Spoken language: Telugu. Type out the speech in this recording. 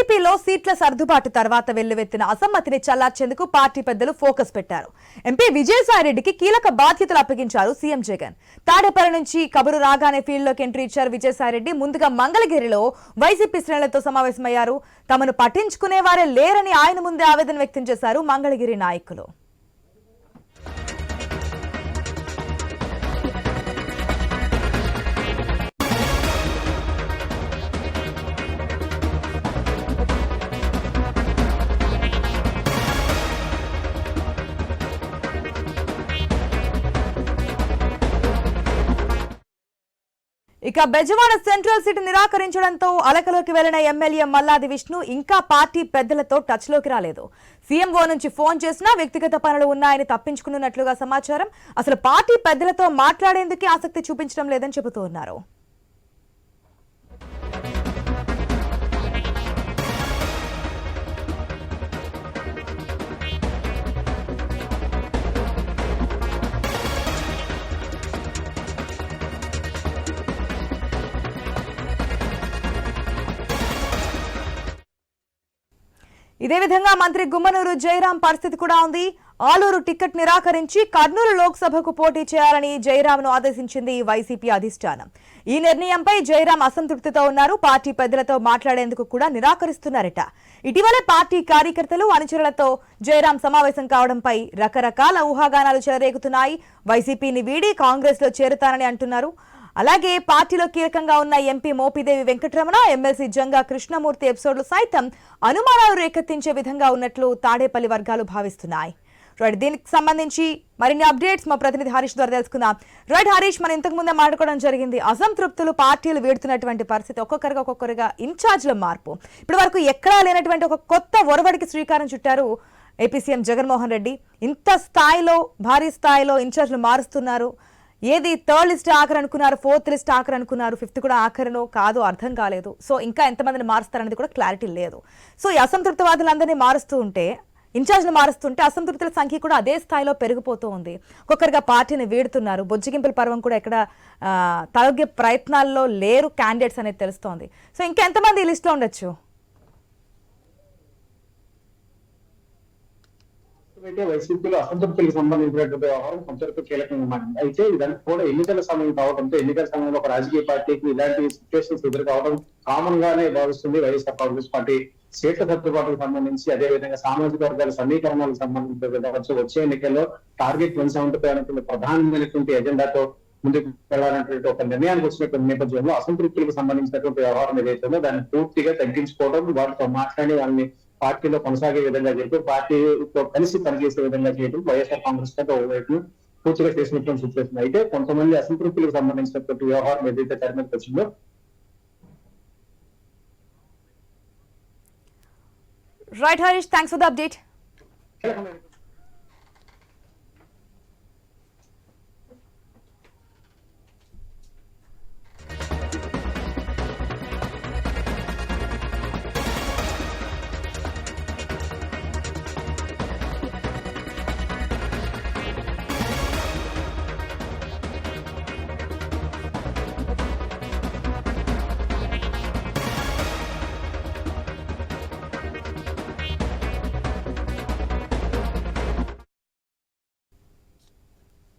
వైసీపీలో సీట్ల సర్దుబాటు తర్వాత వెల్లువెత్తిన అసమ్మతిని చల్లార్చేందుకు పార్టీ పెద్దలు ఫోకస్ పెట్టారు. ఎంపీ విజయసాయిరెడ్డికి కీలక బాధ్యతలు అప్పగించారు సీఎం జగన్. తాడేపల్లి నుంచి కబురు రాగానే ఫీల్డ్లోకి ఎంట్రీ ఇచ్చారు విజయసాయిరెడ్డి. ముందుగా మంగళగిరిలో వైసీపీ శ్రేణులతో సమావేశమయ్యారు. తమను పట్టించుకునేవారే లేరని ఆయన ముందే ఆవేదన వ్యక్తం చేశారు మంగళగిరి నాయకులు. ఇక బెజవాడ సెంట్రల్ సీట్ నిరాకరించడంతో అలకలోకి వెళ్లిన ఎమ్మెల్యే మల్లాది విష్ణు ఇంకా పార్టీ పెద్దలతో టచ్ లోకి రాలేదు. సీఎంఓ నుంచి ఫోన్ చేసినా వ్యక్తిగత పనులు ఉన్నాయని తప్పించుకున్నట్లుగా సమాచారం. అసలు పార్టీ పెద్దలతో మాట్లాడేందుకే ఆసక్తి చూపించడం లేదని చెబుతూ ఉన్నారు. ఇదే విధంగా మంత్రి గుమ్మనూరు జయరాం పరిస్థితి కూడా ఉంది. ఆలూరు టికెట్ నిరాకరించి కర్నూలు లోక్సభకు పోటీ చేయాలని జయరాంను ఆదేశించింది వైసీపీ అధిష్టానం. ఈ నిర్ణయంపై జయరాం అసంతృప్తితో ఉన్నారు. పార్టీ పెద్దలతో మాట్లాడేందుకు కూడా నిరాకరిస్తున్నారట. ఇటీవలే పార్టీ కార్యకర్తలు అనుచరులతో జయరాం సమావేశం కావడంపై రకరకాల ఊహాగానాలు చెలరేగుతున్నాయి. వైసీపీని వీడి కాంగ్రెస్ లో చేరుతానని అంటున్నారు. అలాగే పార్టీలో కీలకంగా ఉన్న ఎంపీ మోపిదేవి వెంకటరమణ, ఎమ్మెల్సీ జంగా కృష్ణమూర్తి ఎపిసోడ్లు సైతం అనుమానాలు రేకెత్తించే విధంగా ఉన్నట్లు తాడేపల్లి వర్గాలు భావిస్తున్నాయి. రైట్, దీనికి సంబంధించి మరిన్ని అప్డేట్స్ మా ప్రతినిధి హరీష్ ద్వారా తెలుసుకుందాం. రైట్ హరీష్, మనం ఇంతకు ముందే మాట్లాడుకోవడం జరిగింది. అసంతృప్తులు పార్టీలు వీడుతున్నటువంటి పరిస్థితి, ఒక్కొక్కరిగా ఇన్ఛార్జ్ల మార్పు, ఇప్పటి వరకు ఎక్కడా లేనటువంటి ఒక కొత్త ఒరవడికి శ్రీకారం చుట్టారు ఏపీ సీఎం జగన్మోహన్ రెడ్డి. ఇంత స్థాయిలో, భారీ స్థాయిలో ఇన్ఛార్జ్లు మారుస్తున్నారు. ఏది థర్డ్ లిస్ట్ ఆఖరు అనుకున్నారు, ఫోర్త్ లిస్ట్ ఆఖరు అనుకున్నారు, ఫిఫ్త్ కూడా ఆఖరునో కాదో అర్థం కాలేదు. సో ఇంకా ఎంతమందిని మారుస్తారనేది కూడా క్లారిటీ లేదు. సో ఈ అసంతృప్తివాదులందరినీ మారుస్తూ ఉంటే, ఇన్ఛార్జ్లు మారుస్తుంటే అసంతృప్తుల సంఖ్య కూడా అదే స్థాయిలో పెరిగిపోతూ ఉంది. ఒక్కొక్కరిగా పార్టీని వీడుతున్నారు. బొజ్జిగింపుల పర్వం కూడా ఎక్కడ తగ్గే ప్రయత్నాల్లో లేరు క్యాండిడేట్స్ అనేది తెలుస్తోంది. సో ఇంకా ఎంతమంది ఈ లిస్ట్లో ఉండొచ్చు? వైసీపీలో అసంతృప్తులకు సంబంధించినటువంటి వ్యవహారం కొంతవరకు కీలకంగా మారింది. అయితే ఇదంతా కూడా ఎన్నికల సమయం కావడంతో, ఎన్నికల సమయంలో ఒక రాజకీయ పార్టీకి ఇలాంటి సిచ్యువేషన్స్ ఎదురు కావడం కామన్ గానే భావిస్తుంది వైఎస్ఆర్ కాంగ్రెస్ పార్టీ. సీట్ల సర్దుబాటుకు సంబంధించి, అదేవిధంగా సామాజిక వర్గాల సమీకరణాలకు సంబంధించి వచ్చే ఎన్నికల్లో టార్గెట్ 175 అనేటువంటి ప్రధానమైనటువంటి ఎజెండాతో ముందుకు వెళ్లాలనేటువంటి ఒక నిర్ణయానికి వచ్చినటువంటి నేపథ్యంలో అసంతృప్తులకు సంబంధించినటువంటి వ్యవహారం ఏదైతుందో దాన్ని పూర్తిగా తగ్గించుకోవడం, వాటితో మాట్లాడి వాళ్ళని పార్టీలో కొనసాగే విధంగా చేయడం, పార్టీతో కలిసి పనిచేసే విధంగా చేయడం వైఎస్ఆర్ కాంగ్రెస్ పార్టీ ఒకవైపు పూర్తిగా చేసినటువంటి సిచ్యువేషన్. అయితే కొంతమంది అసంతృప్తులకు సంబంధించినటువంటి వ్యవహారం ఏదైతే తెర మీదకి వచ్చిందో, right Harish, thanks for the update.